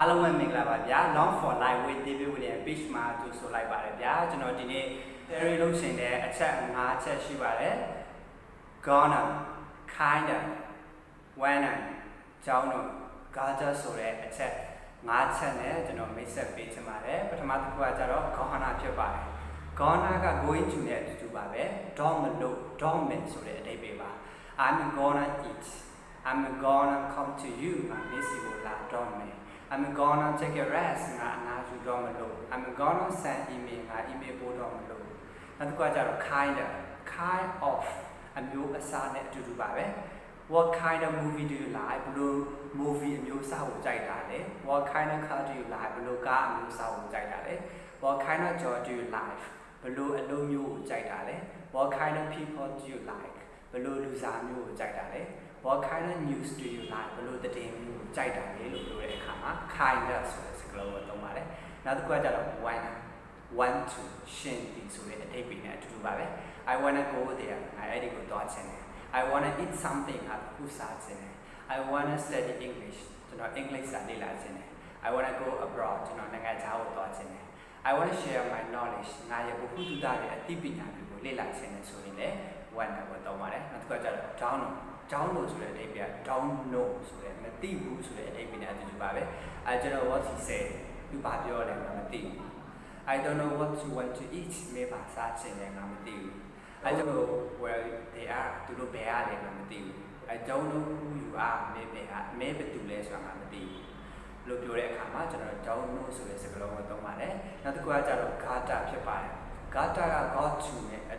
အားလုံးပဲမင်္ဂလာပါဗျာ Long for Life with David William page မှာကြိုဆိုလိုက်ပါတယ်ဗျာကျွန်တော်ဒီနေ့ theory လုပ်ရှင်တဲ့အချက်5ချက်ရှိပါတယ် gonna kinda when ကြောင်းတော့ gotta ဆိုတဲ့အချက်5ချက်နဲ့ကျွန်တော်မိတ်ဆက်ပေးချင်ပါတယ်ပထမတစ်ခုကကျတော့ gonna ဖြစ်ပါတယ် gonna က going to နဲ့အတူတူပါပဲ don't မလို့ don't မယ်ဆိုတဲ့အဓိပ္ပာယ်ပါ I'm gonna eat I'm gonna come to you မှာ miss you လာ don't မယ်I'm gonna take a rest ငါအနာယူတော့မလို့ I'm gonna send email ငါ email ပို့တော့မလို့နောက်တစ်ခုကကျတော့ kind of အမျိုးအစားနဲ့အတူတူပါပဲ What kind of movie do you like ဘယ်လို movie အမျိုးအစားကိုကြိုက်တာလဲ What kind of car do you like ဘယ်လိုကားအမျိုးအစားကိုကြိုက်တာလဲ What kind of job do you like ဘယ်လိုအလုပ်မျိုးကိုကြိုက်တာလဲ What kind of people do you like ဘယ်လိုလူစားမျိုးကိုကြိုက်တာလဲ What kind of news do you like ဘယ်လိုသတင်းမျိုးကိုကြိုက်တာလဲလို့ပြောတဲ့အခါမှာ kind ဆိုတဲ့စကားလုံးကိုသုံးပါတယ်နောက်တစ်ခုကကျတော့ want to ရှင်းပြီးဆိုတဲ့အဓိပ္ပာယ်နဲ့အတူတူပါပဲ I wanna go there ငါအဲ့ဒီကိုသွားချင်တယ် I wanna eat something ငါခုစားချင်တယ် I wanna study English ကျွန်တော် English စာလေ့လာချင်တယ် I wanna go abroad ကျွန်တော်နိုင်ငံခြားကိုသွားချင်တယ် I wanna share my knowledge ငါရဲ့ဘုဟုတုတရဲ့အသိပညာတွေကိုလေ့လာချင်တယ်ဆိုရင်လည်း want ကိုသုံးပါတယ်နောက်တစ်ခုကကျတော့ down လို့ဆိုတဲ့အဓိပ္ပာယ် don't know ဆိုတဲ့မသိဘူးဆိုတဲ့အဓိပ္ပာယ်နဲ့အတူတူပါပဲ I don't know what he said သူဘာပြောလဲငါမသိဘူး I don't know what you want to eat မေးပါစားချင်တယ်ငါမသိဘူး I don't know where they are သူတို့ဘယ်ရလဲငါမသိဘူး I don't know who you are မေးဘယ်သူလဲဆိုတာငါမသိဘူးလို့ပြောတဲ့အခါမှာကျွန်တော် don't know ဆိုတဲ့စကားလုံးကိုသုံးပါတယ်နောက်တစ်ခုကကျတော့ gotta ဖြစ်ပါတယ် gotta က got to နဲ့အ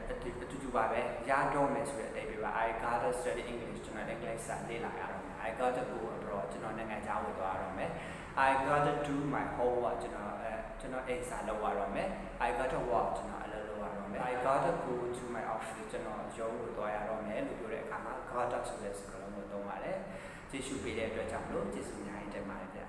တူတူပါပဲရတော့မယ်ဆိုတဲ့အဓိပ္ပာယ်ပါ I gotta study English ကျွန်တော် English စာလေ့လာရတော့မယ် I gotta go abroad ကျွန်တော်နိုင်ငံခြားကိုသွားရတော့မယ် I gotta do my homework ကျွန်တော်အိမ်စာလုပ်ရတော့မယ် I gotta work ကျွန်တော်အလုပ်လုပ်ရတော့မယ် I gotta go to my office ကျွန်တော်ရုံးကိုသွားရတော့မယ်လို့ပြောတဲ့အခါမှာ gotta ဆိုတဲ့စကားလုံးကိုသုံးပါတယ်ကျေးဇူးပေးတဲ့အတွက်ကြောင့်လို့ကျေးဇူးအများကြီးတင်ပါတယ်ဗျာ